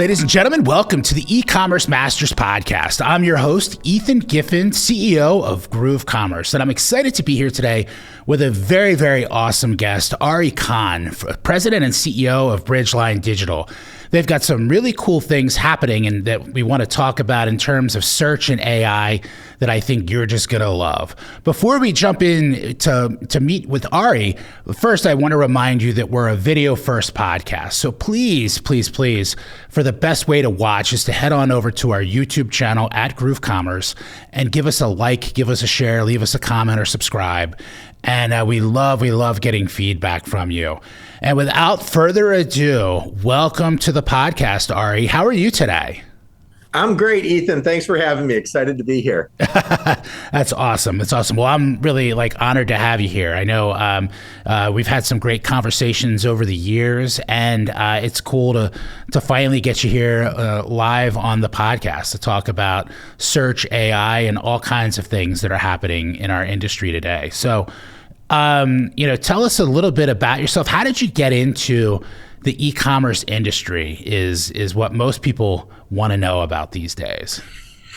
Ladies and gentlemen, welcome to the E-commerce Masters Podcast. I'm your host, Ethan Giffin, CEO of Groove Commerce, and I'm excited to be here today with a very, very awesome guest, Ari Khan, President and CEO of Bridgeline Digital. They've got some really cool things happening and that we want to talk about in terms of search and AI that I think you're just going to love. Before we jump in to meet with Ari, first I want to remind you that we're a video-first podcast. So please, for the best way to watch is to head on over to our YouTube channel at Groove Commerce and give us a like, give us a share, leave us a comment or subscribe. And we love getting feedback from you. And without further ado, welcome to the podcast, Ari. How are you today? I'm great, Ethan. Thanks for having me. Excited to be here. That's awesome. That's awesome. Well, I'm really honored to have you here. I know we've had some great conversations over the years, and it's cool to finally get you here live on the podcast to talk about search, AI, and all kinds of things that are happening in our industry today. So, tell us a little bit about yourself. How did you get into the e-commerce industry is what most people want to know about these days.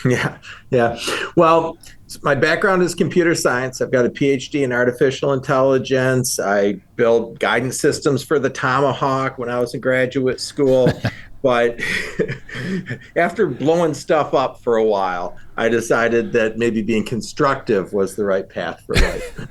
Yeah. Well, my background is computer science. I've got a PhD in artificial intelligence. I built guidance systems for the Tomahawk when I was in graduate school. But after blowing stuff up for a while, I decided that maybe being constructive was the right path for life.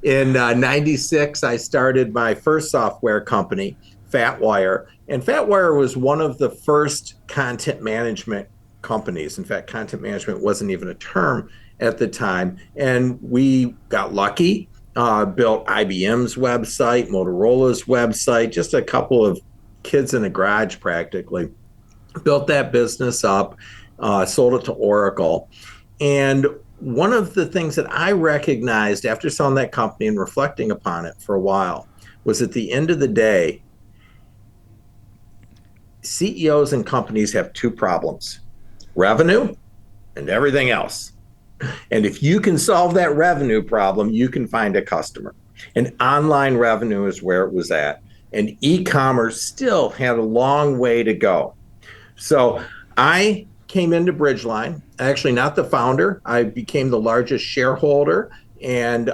In 96, I started my first software company, FatWire. And FatWire was one of the first content management companies. In fact, content management wasn't even a term at the time. And we got lucky, built IBM's website, Motorola's website, just a couple of kids in a garage practically. Built that business up, sold it to Oracle. And one of the things that I recognized after selling that company and reflecting upon it for a while was at the end of the day, CEOs and companies have two problems: revenue and everything else. And if you can solve that revenue problem, you can find a customer. And online revenue is where it was at. And e-commerce still had a long way to go. So I came into Bridgeline, actually not the founder. I became the largest shareholder and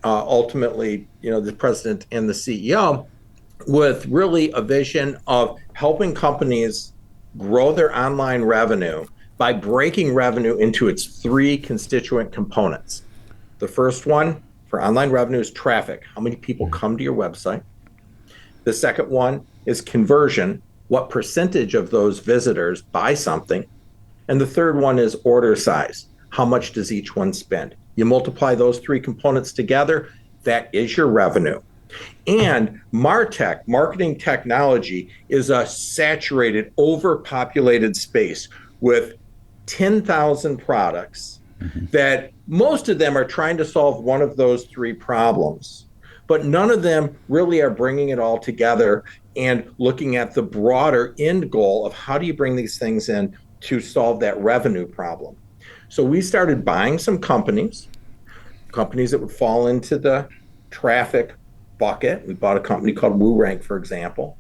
ultimately, the president and the CEO, with really a vision of helping companies grow their online revenue by breaking revenue into its three constituent components. The first one for online revenue is traffic. How many people come to your website? The second one is conversion. What percentage of those visitors buy something? And the third one is order size. How much does each one spend? You multiply those three components together, that is your revenue. And MarTech, marketing technology, is a saturated, overpopulated space with 10,000 products that most of them are trying to solve one of those three problems. But none of them really are bringing it all together and looking at the broader end goal of how do you bring these things in to solve that revenue problem. So we started buying some companies that would fall into the traffic bucket. We bought a company called WooRank, for example.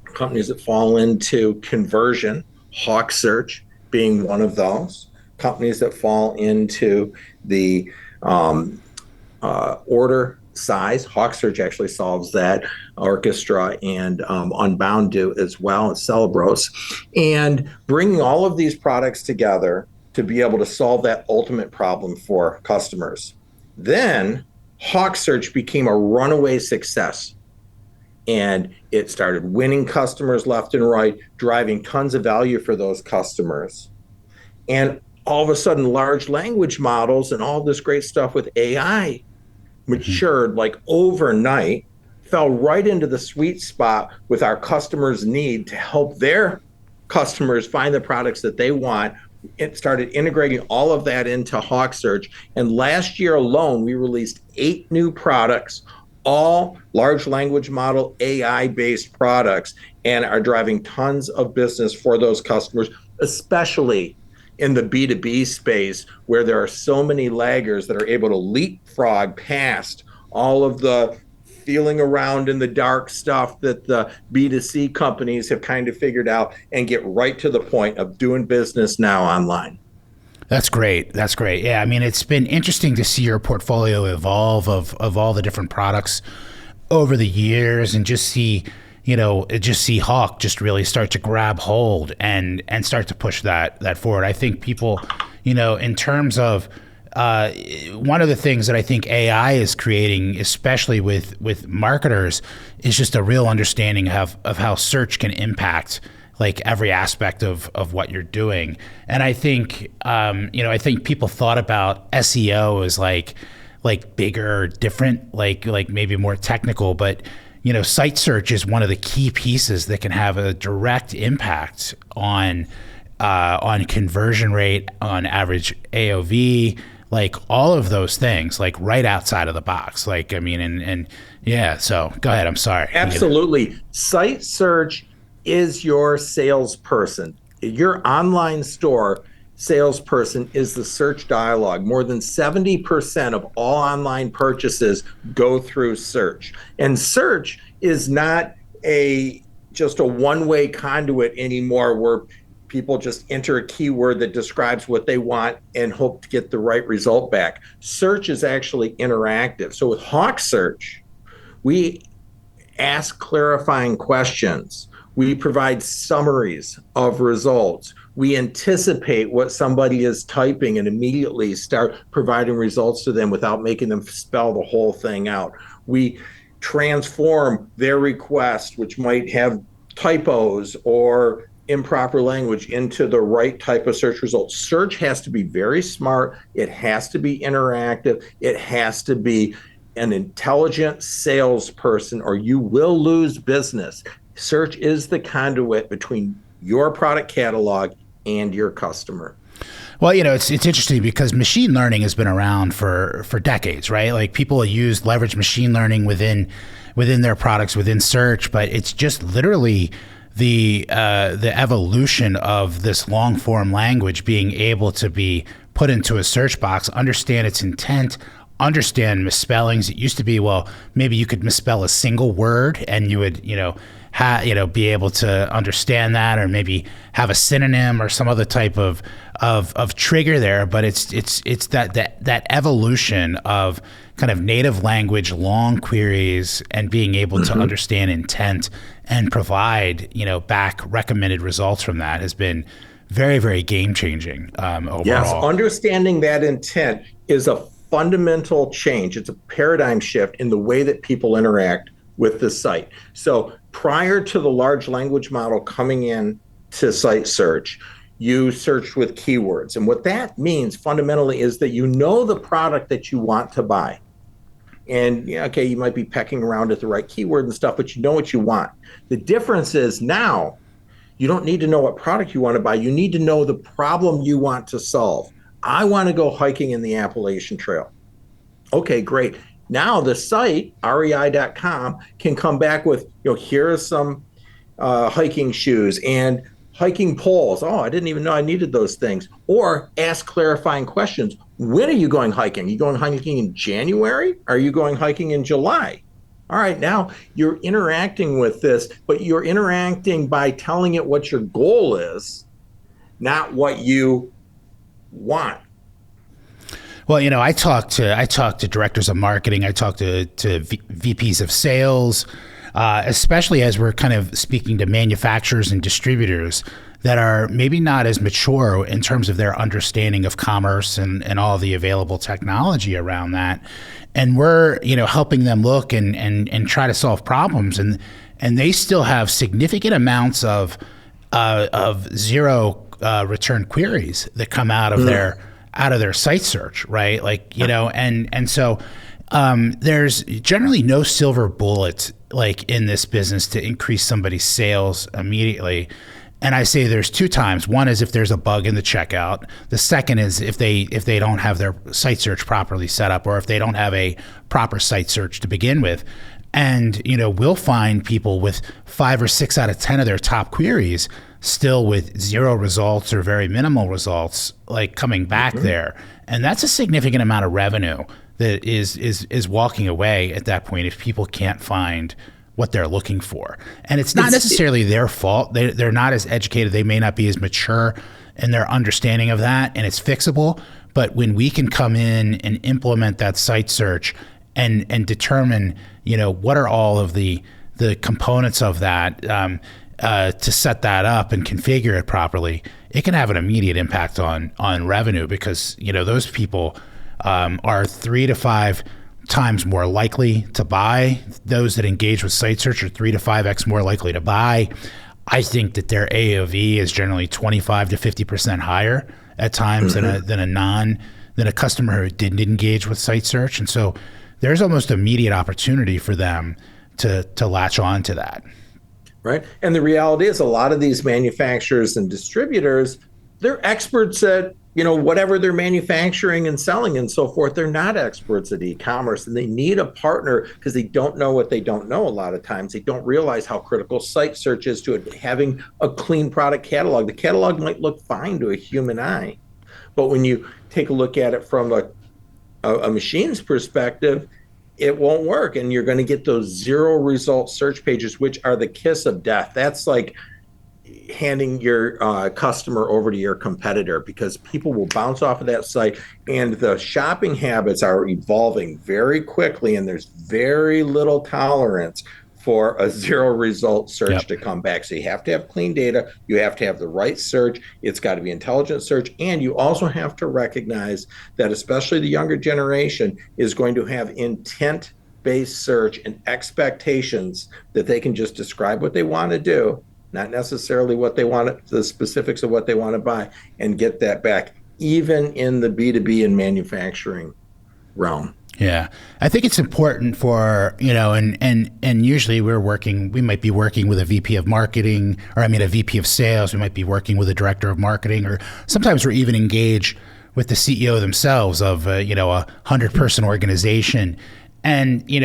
Companies that fall into conversion, Hawksearch being one of those. Companies that fall into the order size. Hawksearch actually solves that. Orchestra and Unbound do as well as Celebros. And bringing all of these products together to be able to solve that ultimate problem for customers. Then Hawksearch became a runaway success. And it started winning customers left and right, driving tons of value for those customers. And all of a sudden, large language models and all this great stuff with AI matured like overnight, fell right into the sweet spot with our customers' need to help their customers find the products that they want. It started integrating all of that into Hawksearch. And last year alone, we released 8 new products, all large language model AI-based products, and are driving tons of business for those customers, especially in the B2B space, where there are so many laggers that are able to leapfrog past all of the feeling around in the dark stuff that the B2C companies have kind of figured out, and get right to the point of doing business now online. That's great. That's great. Yeah, I mean, it's been interesting to see your portfolio evolve of all the different products over the years, and just see Hawk just really start to grab hold and start to push that forward. I think people, in terms of one of the things that I think AI is creating, especially with marketers, is just a real understanding of how search can impact like every aspect of what you're doing. And I think, I think people thought about SEO as like bigger, different, like maybe more technical, but site search is one of the key pieces that can have a direct impact on conversion rate, on average AOV, like all of those things, like right outside of the box. Like, I mean, and yeah, so go ahead. I'm sorry. Absolutely. Site search is your salesperson. Your online store salesperson is the search dialogue. More than 70% of all online purchases go through search. And search is not just a one-way conduit anymore, where people just enter a keyword that describes what they want and hope to get the right result back. Search is actually interactive. So with Hawksearch, we ask clarifying questions. We provide summaries of results. We anticipate what somebody is typing and immediately start providing results to them without making them spell the whole thing out. We transform their request, which might have typos or improper language, into the right type of search result. Search has to be very smart. It has to be interactive. It has to be an intelligent salesperson, or you will lose business. Search is the conduit between your product catalog and your customer. Well, it's interesting because machine learning has been around for decades, right? Like people leverage machine learning within their products, within search, but it's just literally the evolution of this long form language being able to be put into a search box, understand its intent, understand misspellings. It used to be, well, maybe you could misspell a single word and you would, be able to understand that, or maybe have a synonym or some other type of trigger there. But it's that evolution of kind of native language, long queries, and being able to understand intent and provide, back recommended results from that has been very, very game changing overall. Yes, understanding that intent is a fundamental change. It's a paradigm shift in the way that people interact with the site. So prior to the large language model coming in to site search, you search with keywords. And what that means fundamentally is that you know the product that you want to buy. And you might be pecking around at the right keyword and stuff, but you know what you want. The difference is now you don't need to know what product you want to buy. You need to know the problem you want to solve. I want to go hiking in the Appalachian Trail. Okay, great. Now the site, rei.com, can come back with, here are some hiking shoes and hiking poles. Oh, I didn't even know I needed those things. Or ask clarifying questions. When are you going hiking? Are you going hiking in January? Are you going hiking in July? All right, now you're interacting with this, but you're interacting by telling it what your goal is, not what you want. Well, I talk to directors of marketing. I talk to VPs of sales, especially as we're kind of speaking to manufacturers and distributors that are maybe not as mature in terms of their understanding of commerce and all the available technology around that. And we're, helping them look and try to solve problems. And they still have significant amounts of zero return queries that come out of their site search, right? Like, and so there's generally no silver bullet like in this business to increase somebody's sales immediately. And I say there's two times. One is if there's a bug in the checkout. The second is if they don't have their site search properly set up, or if they don't have a proper site search to begin with. And, we'll find people with 5 or 6 out of 10 of their top queries still with zero results or very minimal results, like coming back there. And that's a significant amount of revenue that is walking away at that point if people can't find what they're looking for. And it's not necessarily their fault. They're not as educated. They may not be as mature in their understanding of that, and it's fixable. But when we can come in and implement that site search and determine, what are all of the components of that to set that up and configure it properly, it can have an immediate impact on revenue, because those people are 3 to 5 times more likely to buy. Those that engage with site search are 3 to 5x more likely to buy. I think that their AOV is generally 25 to 50% higher at times than a customer who didn't engage with site search. And so there's almost immediate opportunity for them to latch on to that. Right. And the reality is a lot of these manufacturers and distributors, they're experts at, whatever they're manufacturing and selling and so forth. They're not experts at e-commerce, and they need a partner because they don't know what they don't know. A lot of times they don't realize how critical site search is to it, having a clean product catalog. The catalog might look fine to a human eye, but when you take a look at it from a machine's perspective, it won't work. And you're going to get those 0 result search pages, which are the kiss of death. That's like handing your customer over to your competitor, because people will bounce off of that site, and the shopping habits are evolving very quickly, and there's very little tolerance for a 0 result search to come back. So you have to have clean data, you have to have the right search, it's got to be intelligent search, and you also have to recognize that especially the younger generation is going to have intent-based search and expectations that they can just describe what they want to do, not necessarily what they want, the specifics of what they want to buy, and get that back, even in the B2B and manufacturing realm. Yeah, I think it's important for, and usually we might be working with a VP of marketing, or a VP of sales. We might be working with a director of marketing, or sometimes we're even engaged with the CEO themselves of, a 100-person organization. And, in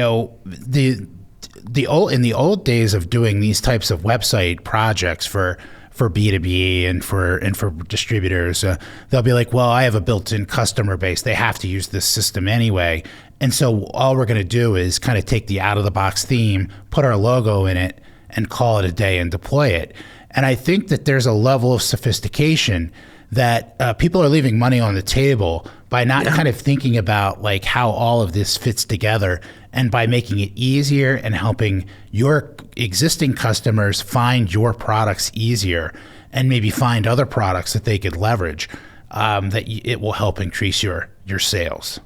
the old days of doing these types of website projects for B2B and for distributors, they'll be like, well, I have a built-in customer base. They have to use this system anyway. And so all we're going to do is kind of take the out-of-the-box theme, put our logo in it, and call it a day and deploy it. And I think that there's a level of sophistication that people are leaving money on the table by not kind of thinking about like how all of this fits together, and by making it easier and helping your existing customers find your products easier and maybe find other products that they could leverage, it will help increase your sales.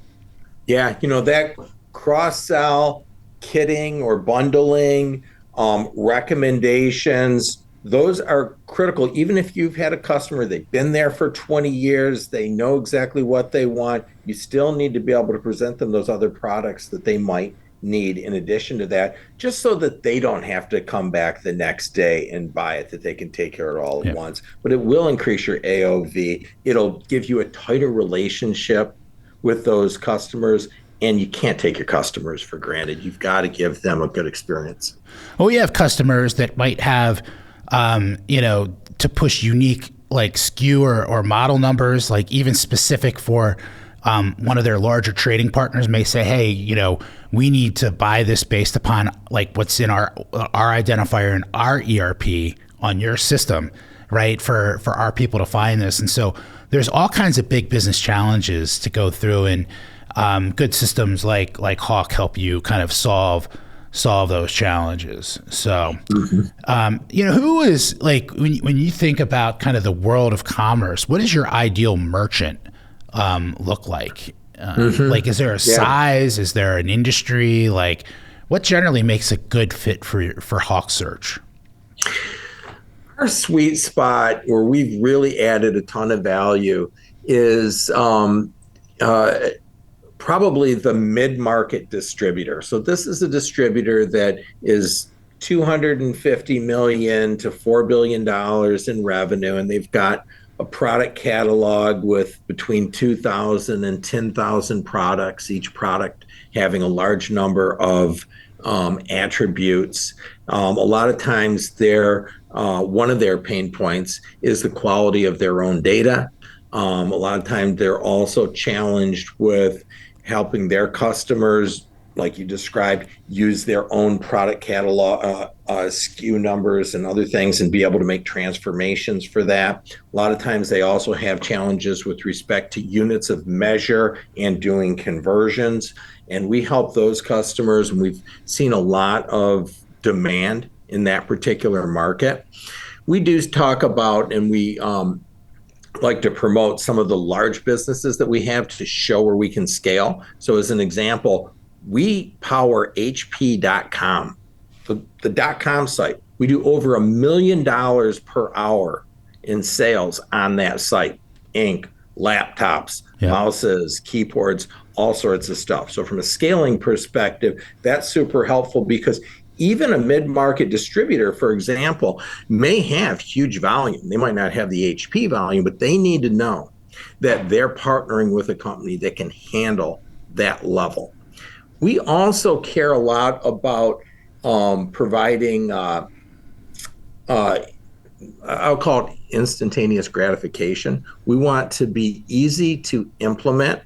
Yeah, that cross-sell, kitting or bundling, recommendations, those are critical. Even if you've had a customer, they've been there for 20 years, they know exactly what they want, you still need to be able to present them those other products that they might need in addition to that, just so that they don't have to come back the next day and buy it, that they can take care of it all at once. But it will increase your AOV. It'll give you a tighter relationship with those customers, and you can't take your customers for granted. You've got to give them a good experience. Well, we have customers that might have to push unique like SKU or model numbers, like even specific for one of their larger trading partners may say, hey, we need to buy this based upon like what's in our identifier and our ERP on your system, right? For our people to find this. And so there's all kinds of big business challenges to go through, and good systems like Hawk help you kind of solve those challenges. So, who is like, when you think about kind of the world of commerce, what does your ideal merchant look like? Like, is there a size? Is there an industry? Like, what generally makes a good fit for Hawksearch? Our sweet spot where we've really added a ton of value is probably the mid-market distributor. So this is a distributor that is $250 million to $4 billion in revenue, and they've got a product catalog with between 2,000 and 10,000 products, each product having a large number of attributes. A lot of times one of their pain points is the quality of their own data. A lot of times they're also challenged with helping their customers, like you described, use their own product catalog, SKU numbers and other things, and be able to make transformations for that. A lot of times they also have challenges with respect to units of measure and doing conversions. And we help those customers, and we've seen a lot of demand in that particular market. We do talk about, and we like to promote some of the large businesses that we have to show where we can scale. So as an example, we power HP.com, the .com site. We do over $1 million per hour in sales on that site. Ink, laptops, mouses, keyboards, all sorts of stuff. So from a scaling perspective, that's super helpful, because even a mid-market distributor, for example, may have huge volume. They might not have the HP volume, but they need to know that they're partnering with a company that can handle that level. We also care a lot about providing, I'll call it instantaneous gratification. We want to be easy to implement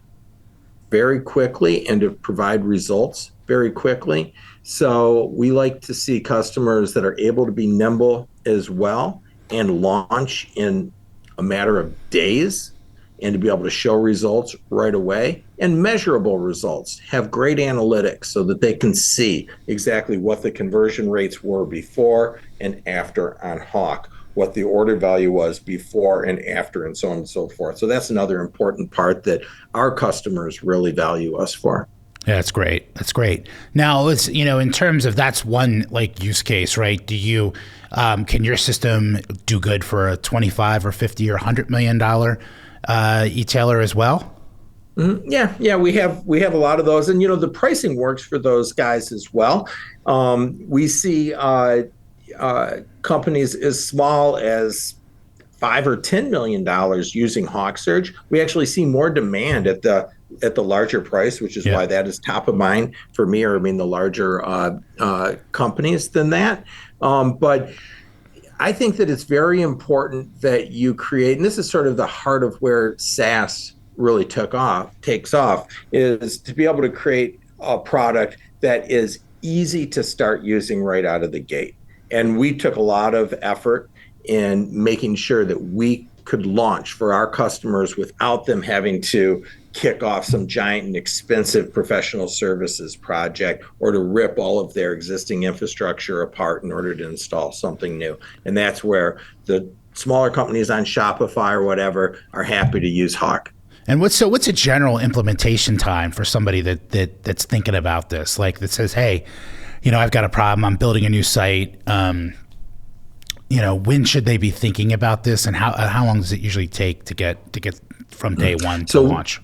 very quickly and to provide results very quickly. So we like to see customers that are able to be nimble as well and launch in a matter of days, and to be able to show results right away, and measurable results, have great analytics so that they can see exactly what the conversion rates were before and after on Hawk, what the order value was before and after, and so on and so forth. So that's another important part that our customers really value us for. Yeah, that's great. That's great. Now, let's, in terms of, that's one like use case, right? Do you, can your system do good for a 25 or 50 or $100 million e-tailer as well? Mm-hmm. Yeah, we have a lot of those, and the pricing works for those guys as well. We see companies as small as $5 or $10 million using Hawksearch. We actually see more demand at the larger price, which is why that is top of mind for me, or the larger companies than that. But I think that it's very important that you create, and this is sort of the heart of where SaaS really takes off, is to be able to create a product that is easy to start using right out of the gate. And we took a lot of effort in making sure that we could launch for our customers without them having to kick off some giant and expensive professional services project, or to rip all of their existing infrastructure apart in order to install something new. And that's where the smaller companies on Shopify or whatever are happy to use Hawk. And what's a general implementation time for somebody that's thinking about this, like that says, hey, I've got a problem, I'm building a new site. When should they be thinking about this, and how long does it usually take to get from day one to launch?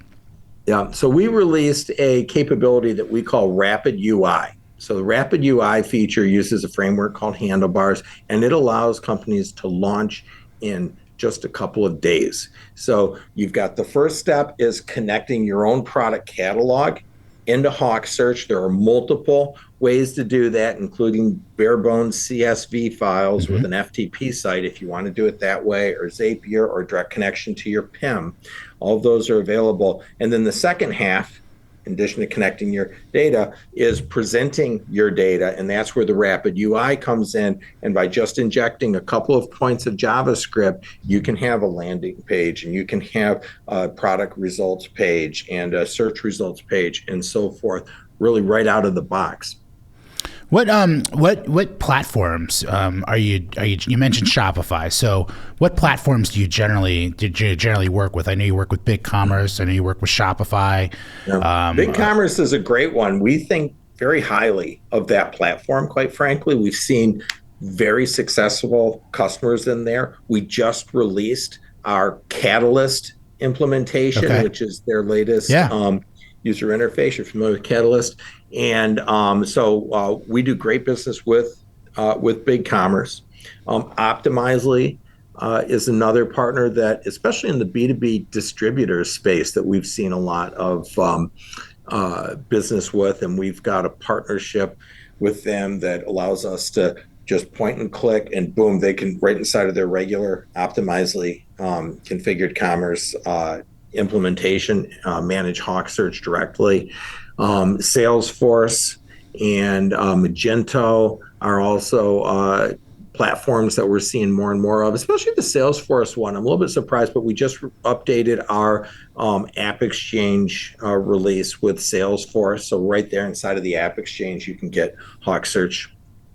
Yeah, so we released a capability that we call Rapid UI. So the Rapid UI feature uses a framework called Handlebars, and it allows companies to launch in just a couple of days. So you've got the first step is connecting your own product catalog into Hawksearch. There are multiple ways to do that, including bare bones CSV files with an FTP site if you want to do it that way, or Zapier, or direct connection to your PIM. All of those are available. And then the second half, in addition to connecting your data, is presenting your data. And that's where the Rapid UI comes in. And by just injecting a couple of points of JavaScript, you can have a landing page, and you can have a product results page and a search results page and so forth, really right out of the box. What platforms are you mentioned Shopify. So what platforms did you generally work with? I know you work with BigCommerce. I know you work with Shopify. BigCommerce is a great one. We think very highly of that platform, quite frankly. We've seen very successful customers in there. We just released our Catalyst implementation, which is their latest user interface. You're familiar with Catalyst. And so we do great business with BigCommerce. Optimizely is another partner that, especially in the B2B distributor space, that we've seen a lot of business with. And we've got a partnership with them that allows us to just point and click, and boom, they can, right inside of their regular Optimizely configured commerce implementation, manage Hawksearch directly. Salesforce and Magento are also platforms that we're seeing more and more of, especially the Salesforce one. I'm a little bit surprised, but we just updated our App Exchange release with Salesforce. So right there inside of the App Exchange, you can get Hawksearch.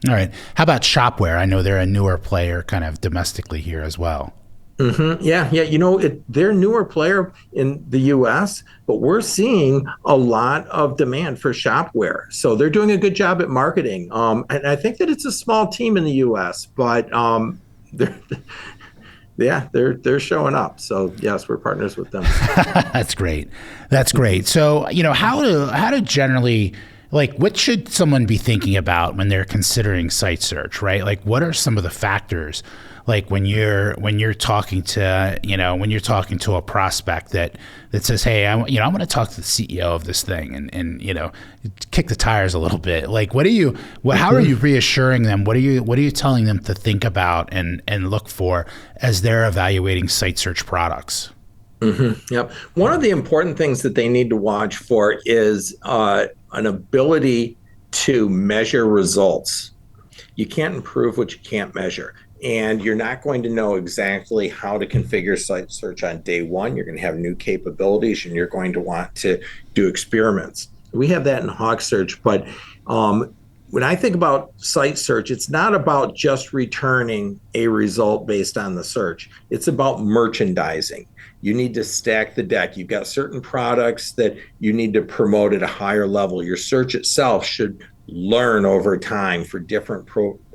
All right. How about Shopware? I know they're a newer player kind of domestically here as well. Mm-hmm. Yeah. They're a newer player in the U.S., but we're seeing a lot of demand for Shopware. So they're doing a good job at marketing. And I think that it's a small team in the U.S., but they're showing up. So yes, we're partners with them. That's great. That's great. So how to generally, like, what should someone be thinking about when they're considering site search, right? Like, what are some of the factors, like when you're talking to a prospect that says, hey, I'm going to talk to the CEO of this thing and kick the tires a little bit. Like, how are you reassuring them? What are you telling them to think about and look for as they're evaluating site search products? Mm-hmm. Yep. One of the important things that they need to watch for is an ability to measure results. You can't improve what you can't measure. And you're not going to know exactly how to configure site search on day one. You're going to have new capabilities and you're going to want to do experiments. We have that in Hawksearch, but when I think about site search, it's not about just returning a result based on the search. It's about merchandising. You need to stack the deck. You've got certain products that you need to promote at a higher level. Your search itself should learn over time for different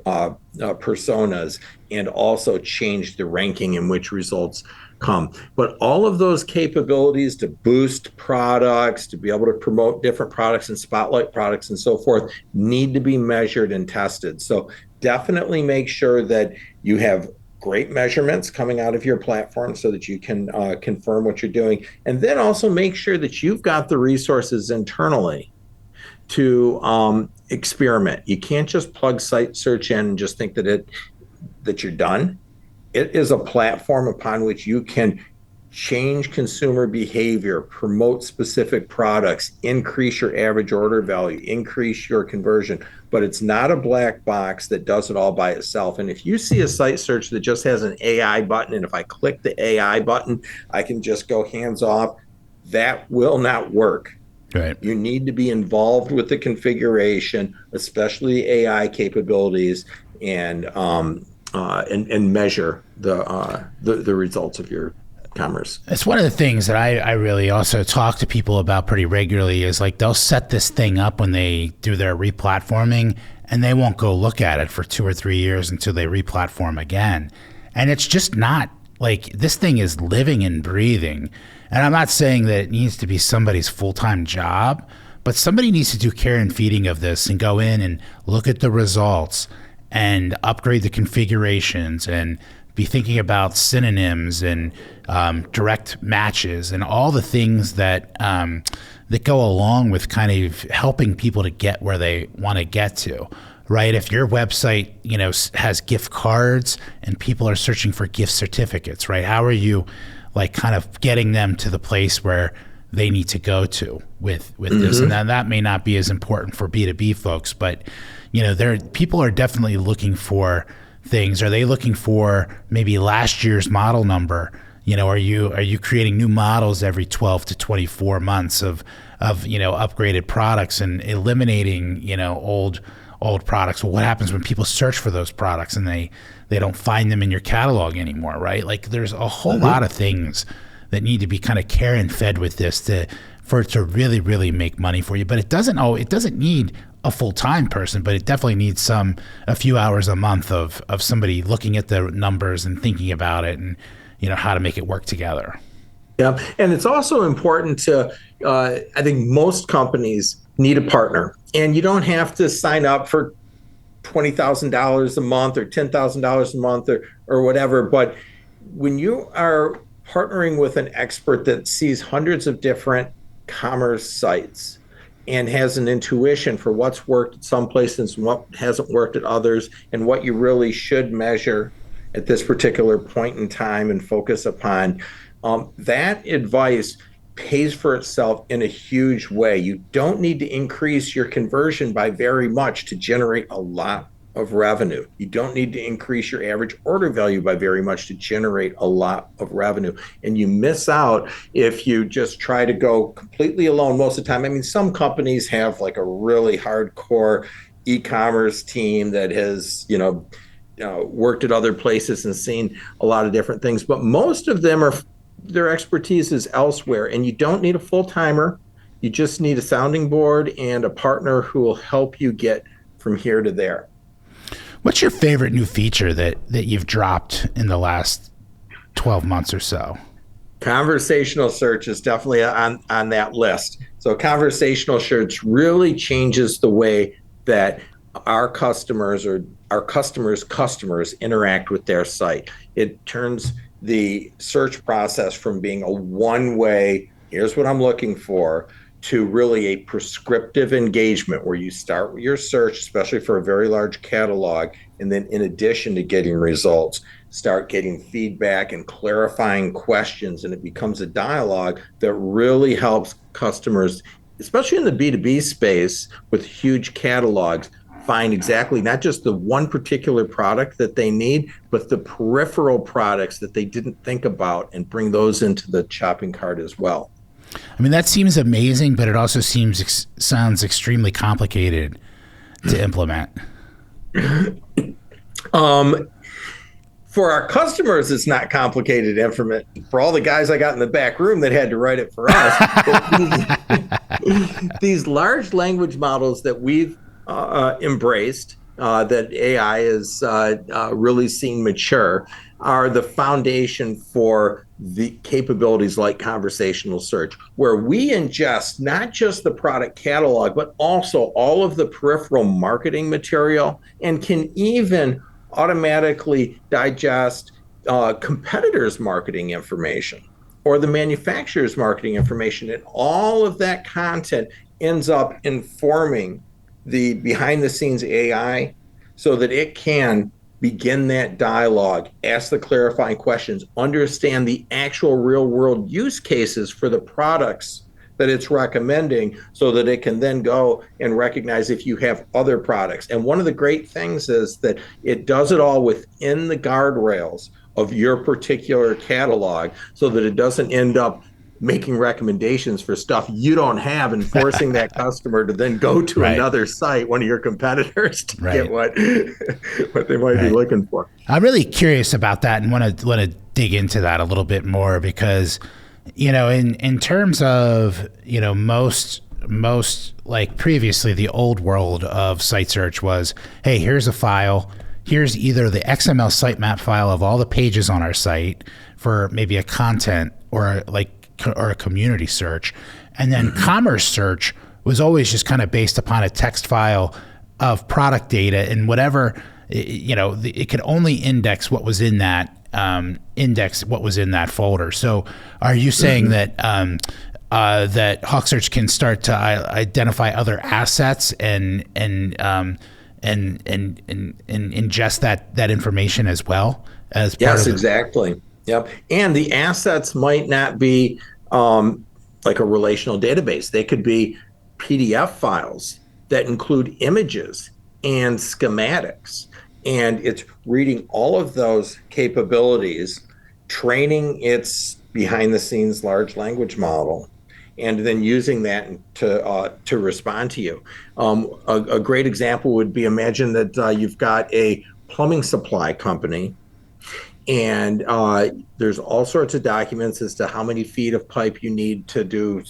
personas and also change the ranking in which results come. But all of those capabilities to boost products, to be able to promote different products and spotlight products and so forth, need to be measured and tested. So definitely make sure that you have great measurements coming out of your platform so that you can confirm what you're doing. And then also make sure that you've got the resources internally to experiment. You can't just plug site search in and just think that you're done. It is a platform upon which you can change consumer behavior, promote specific products, increase your average order value, increase your conversion. But it's not a black box that does it all by itself. And if you see a site search that just has an AI button, and if I click the AI button, I can just go hands off, that will not work. Right. You need to be involved with the configuration, especially AI capabilities, and measure the results of your commerce. It's one of the things that I really also talk to people about pretty regularly is, like, they'll set this thing up when they do their replatforming and they won't go look at it for 2 or 3 years until they replatform again. And it's just not, like, this thing is living and breathing. And I'm not saying that it needs to be somebody's full-time job, but somebody needs to do care and feeding of this and go in and look at the results and upgrade the configurations and be thinking about synonyms and direct matches and all the things that that go along with kind of helping people to get where they want to get to, right? If your website, has gift cards and people are searching for gift certificates, right? How are you, like, kind of getting them to the place where they need to go to with this? And that may not be as important for B2B folks, but people are definitely looking for things. Are they looking for maybe last year's model number? Are you creating new models every 12 to 24 months of upgraded products and eliminating old products? Well, what happens when people search for those products and they don't find them in your catalog anymore, right? Like, there's a whole lot of things that need to be kind of care and fed with this for it to really, really make money for you. But it doesn't need a full-time person, but it definitely needs a few hours a month of somebody looking at the numbers and thinking about it and how to make it work together. Yeah, and it's also important to, I think most companies need a partner, and you don't have to sign up for $20,000 a month or $10,000 a month or whatever. But when you are partnering with an expert that sees hundreds of different commerce sites and has an intuition for what's worked at some places and what hasn't worked at others, and what you really should measure at this particular point in time and focus upon, That advice pays for itself in a huge way. You don't need to increase your conversion by very much to generate a lot of revenue. You don't need to increase your average order value by very much to generate a lot of revenue. And you miss out if you just try to go completely alone most of the time. I mean, some companies have like a really hardcore e-commerce team that has, worked at other places and seen a lot of different things, but most of them are their expertise is elsewhere, and you don't need a full-timer. You just need a sounding board and a partner who will help you get from here to there. What's your favorite new feature that you've dropped in the last 12 months or so? Conversational search is definitely on that list. So conversational search really changes the way that our customers or our customers' customers interact with their site. It turns the search process from being a one-way, here's what I'm looking for, to really a prescriptive engagement where you start with your search, especially for a very large catalog, and then in addition to getting results, start getting feedback and clarifying questions, and it becomes a dialogue that really helps customers, especially in the B2B space with huge catalogs, find exactly not just the one particular product that they need, but the peripheral products that they didn't think about and bring those into the shopping cart as well. I mean, that seems amazing, but it also sounds extremely complicated to implement. For our customers, it's not complicated to implement. For all the guys I got in the back room that had to write it for us, these large language models that we've embraced, that AI is really seen mature, are the foundation for the capabilities like conversational search, where we ingest not just the product catalog, but also all of the peripheral marketing material and can even automatically digest competitors' marketing information or the manufacturer's marketing information. And all of that content ends up informing the behind the scenes AI so that it can begin that dialogue, ask the clarifying questions, understand the actual real world use cases for the products that it's recommending so that it can then go and recognize if you have other products. And one of the great things is that it does it all within the guardrails of your particular catalog so that it doesn't end up making recommendations for stuff you don't have and forcing that customer to then go to another site, one of your competitors, to get what they might be looking for. I'm really curious about that and want to dig into that a little bit more because, in terms of, most like previously the old world of site search was, hey, here's a file. Here's either the XML sitemap file of all the pages on our site for maybe a content or a community search. And then commerce search was always just kind of based upon a text file of product data and whatever, it could only index what was in that folder. So are you saying that that Hawksearch can start to identify other assets and ingest that information as well as part Yes, exactly. Yep. And the assets might not be like a relational database. They could be PDF files that include images and schematics. And it's reading all of those capabilities, training its behind the scenes large language model, and then using that to respond to you. A great example would be, imagine that you've got a plumbing supply company and there's all sorts of documents as to how many feet of pipe you need to do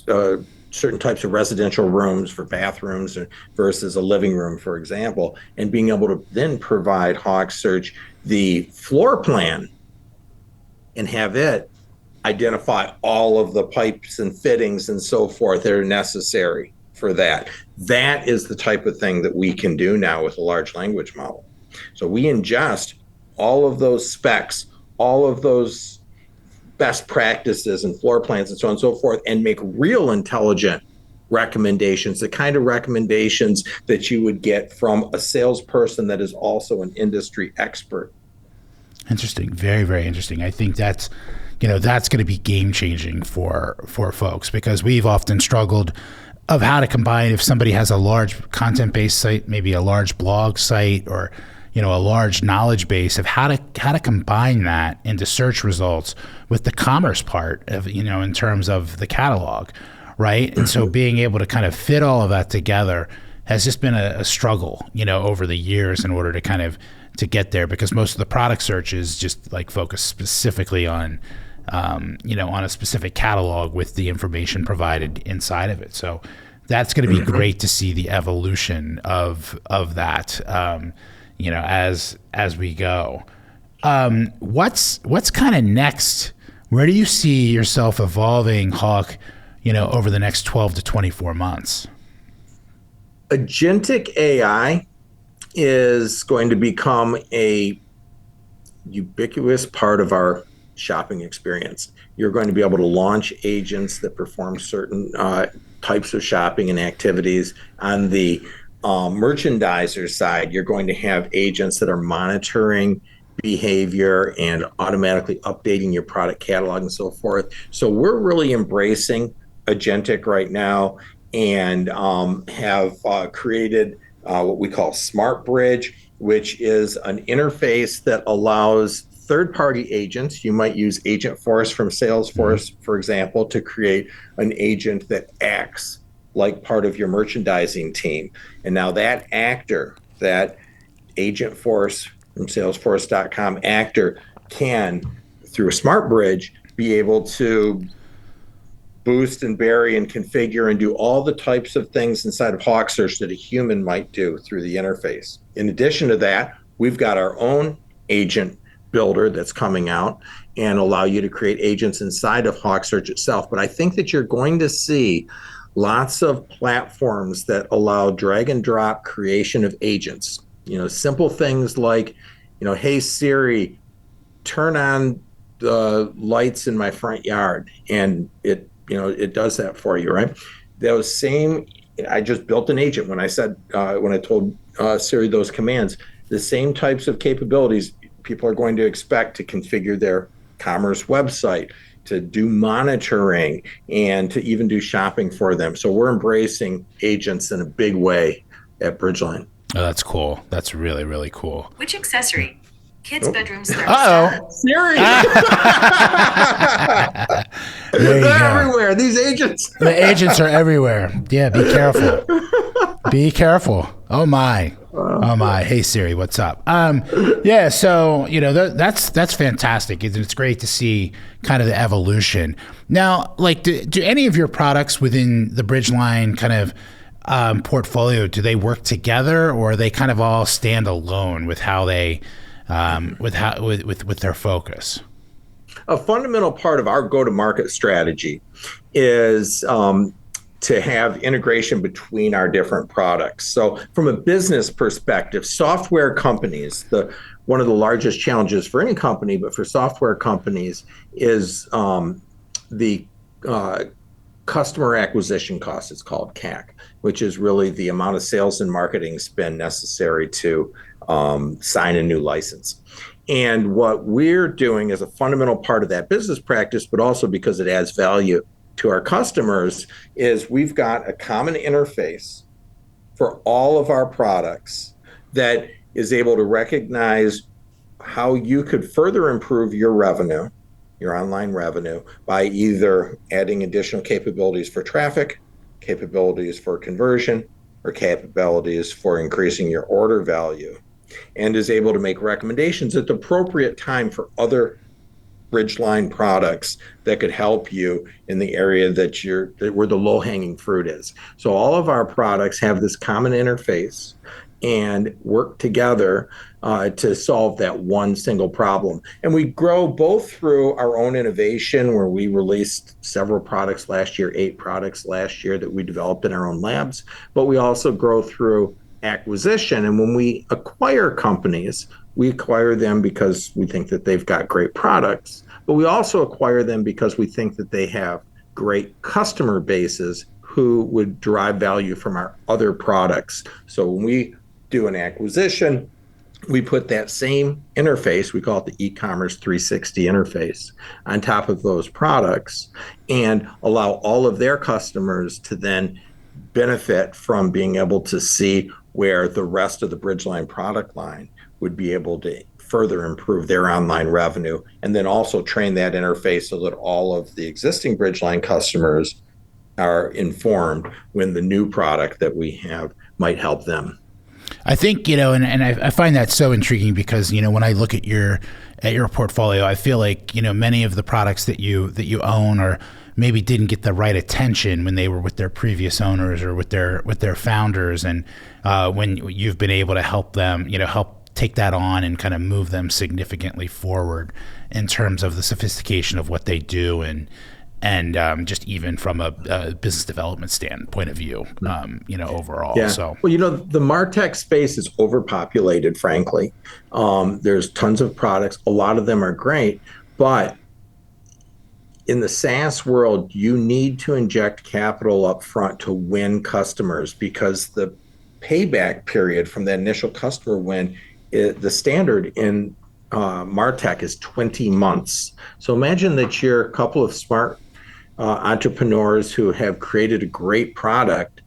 certain types of residential rooms for bathrooms versus a living room, for example, and being able to then provide Hawksearch the floor plan and have it identify all of the pipes and fittings and so forth that are necessary for that. That is the type of thing that we can do now with a large language model. So we ingest all of those specs, all of those best practices and floor plans and so on and so forth, and make real intelligent recommendations, the kind of recommendations that you would get from a salesperson that is also an industry expert. Interesting. Very, very interesting. I think that's, that's going to be game changing for folks, because we've often struggled of how to combine if somebody has a large content-based site, maybe a large blog site, or a large knowledge base, of how to combine that into search results with the commerce part of in terms of the catalog, right? And so being able to kind of fit all of that together has just been a struggle, over the years in order to kind of to get there, because most of the product searches just like focus specifically on on a specific catalog with the information provided inside of it. So that's going to be great to see the evolution of that, as we go. What's kind of next? Where do you see yourself evolving, Hawk, over the next 12 to 24 months? Agentic AI is going to become a ubiquitous part of our shopping experience. You're going to be able to launch agents that perform certain types of shopping and activities. On the merchandiser side, you're going to have agents that are monitoring behavior and automatically updating your product catalog and so forth. So we're really embracing agentic right now, and have created what we call Smart Bridge, which is an interface that allows third-party agents. You might use Agentforce from Salesforce, for example, to create an agent that acts like part of your merchandising team. And now that actor, that Agentforce from Salesforce.com actor, can, through a Smart Bridge, be able to boost and bury and configure and do all the types of things inside of Hawksearch that a human might do through the interface. In addition to that, we've got our own agent builder that's coming out and allow you to create agents inside of Hawksearch itself. But I think that you're going to see lots of platforms that allow drag and drop creation of agents. Simple things like, hey Siri, turn on the lights in my front yard, and it does that for you, right? I just built an agent when I said, when I told Siri those commands, the same types of capabilities people are going to expect to configure their commerce website, to do monitoring, and to even do shopping for them. So we're embracing agents in a big way at Bridgeline. Oh, that's cool. That's really, really cool. Which accessory? Kids' bedrooms. Uh-oh. Siri! They're everywhere. These agents. The agents are everywhere. Yeah, be careful. Be careful. Oh my. Hey Siri, what's up? Yeah, so that's fantastic. It's great to see kind of the evolution. Now, like, do any of your products within the Bridgeline kind of portfolio, do they work together, or are they kind of all stand alone with how they with their focus? A fundamental part of our go-to-market strategy is to have integration between our different products. So from a business perspective, software companies, one of the largest challenges for any company, but for software companies, is the customer acquisition cost. It's called CAC, which is really the amount of sales and marketing spend necessary to sign a new license. And what we're doing as a fundamental part of that business practice, but also because it adds value to our customers, is we've got a common interface for all of our products that is able to recognize how you could further improve your revenue, your online revenue, by either adding additional capabilities for traffic, capabilities for conversion, or capabilities for increasing your order value, and is able to make recommendations at the appropriate time for other Bridgeline products that could help you in the area where the low-hanging fruit is. So all of our products have this common interface and work together to solve that one single problem. And we grow both through our own innovation, where we released several products last year, 8 products last year that we developed in our own labs, but we also grow through acquisition. And when we acquire companies, we acquire them because we think that they've got great products, but we also acquire them because we think that they have great customer bases who would derive value from our other products. So when we do an acquisition, we put that same interface, we call it the e-commerce 360 interface, on top of those products and allow all of their customers to then benefit from being able to see where the rest of the Bridgeline product line would be able to further improve their online revenue, and then also train that interface so that all of the existing Bridgeline customers are informed when the new product that we have might help them. I think, and I find that so intriguing because, when I look at your portfolio, I feel like, many of the products that you own or maybe didn't get the right attention when they were with their previous owners or with their founders. And when you've been able to help them, help take that on and kind of move them significantly forward in terms of the sophistication of what they do and just even from a business development standpoint of view, overall. Yeah. So, well, the MarTech space is overpopulated, frankly. There's tons of products. A lot of them are great, but in the SaaS world, you need to inject capital up front to win customers, because the payback period from that initial customer win, the standard in MarTech is 20 months. So imagine that you're a couple of smart entrepreneurs who have created a great product.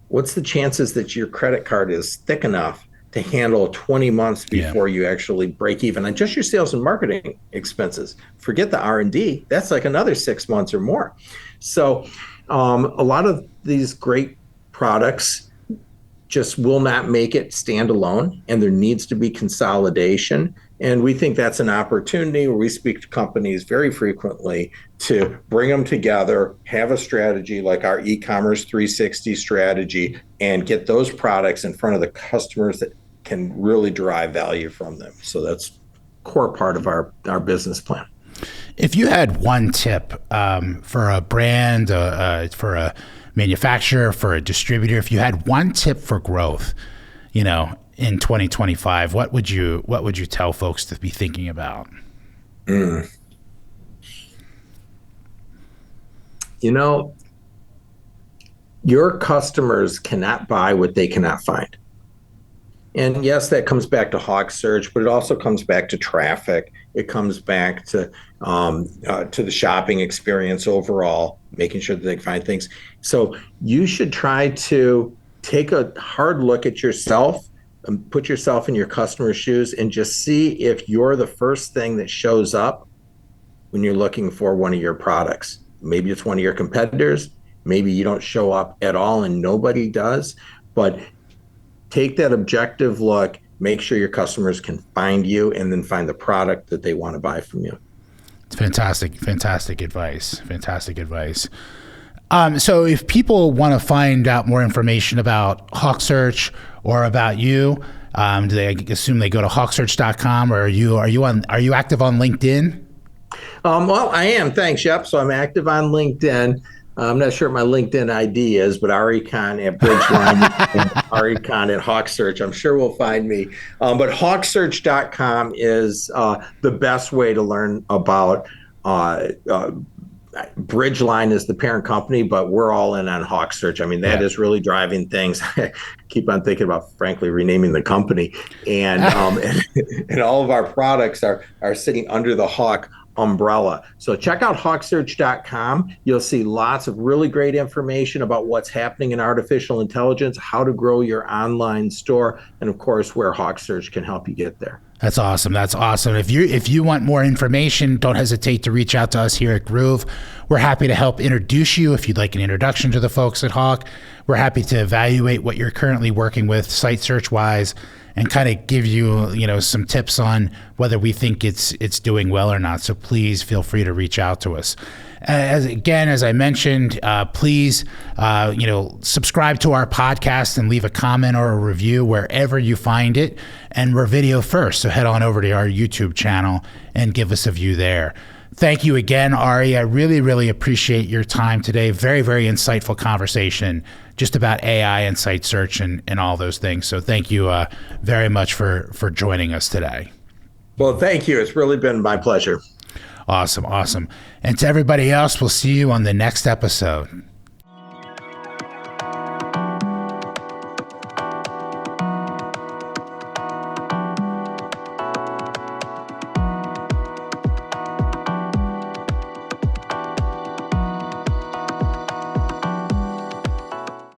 What's the chances that your credit card is thick enough to handle 20 months before you actually break even on just your sales and marketing expenses? Forget the R&D. That's like another 6 months or more. So a lot of these great products just will not make it standalone, and there needs to be consolidation. And we think that's an opportunity where we speak to companies very frequently to bring them together, have a strategy like our e-commerce 360 strategy, and get those products in front of the customers that can really derive value from them. So that's a core part of our business plan. If you had one tip for a brand, for a manufacturer, for a distributor, if you had one tip for growth, in 2025, what would you tell folks to be thinking about? Your customers cannot buy what they cannot find. And yes, that comes back to Hawksearch, but it also comes back to traffic. It comes back to the shopping experience overall, making sure that they can find things. So you should try to take a hard look at yourself and put yourself in your customer's shoes and just see if you're the first thing that shows up when you're looking for one of your products. Maybe it's one of your competitors. Maybe you don't show up at all and nobody does, but take that objective look, make sure your customers can find you, and then find the product that they want to buy from you. It's fantastic advice. So if people want to find out more information about Hawksearch or about you, do they assume they go to hawksearch.com, or are you active on LinkedIn? Well, I am. Thanks. Yep. So I'm active on LinkedIn. I'm not sure what my LinkedIn ID is, but Ari Khan at Bridgeline and Ari Khan at Hawksearch. I'm sure we'll find me. But hawksearch.com is the best way to learn about Bridgeline is the parent company, but we're all in on Hawksearch. I mean, that is really driving things. I keep on thinking about, frankly, renaming the company. And and all of our products are sitting under the Hawk umbrella. So check out hawksearch.com. You'll see lots of really great information about what's happening in artificial intelligence, how to grow your online store, and of course, where Hawksearch can help you get there. That's awesome. If you want more information, don't hesitate to reach out to us here at Groove. We're happy to help introduce you if you'd like an introduction to the folks at Hawk. We're happy to evaluate what you're currently working with site search wise, and kind of give you, some tips on whether we think it's doing well or not. So please feel free to reach out to us. As I mentioned, please, subscribe to our podcast and leave a comment or a review wherever you find it. And we're video first, so head on over to our YouTube channel and give us a view there. Thank you again, Ari. I really, really appreciate your time today. Very, very insightful conversation just about AI and site search and all those things. So thank you very much for joining us today. Well, thank you. It's really been my pleasure. Awesome. And to everybody else, we'll see you on the next episode.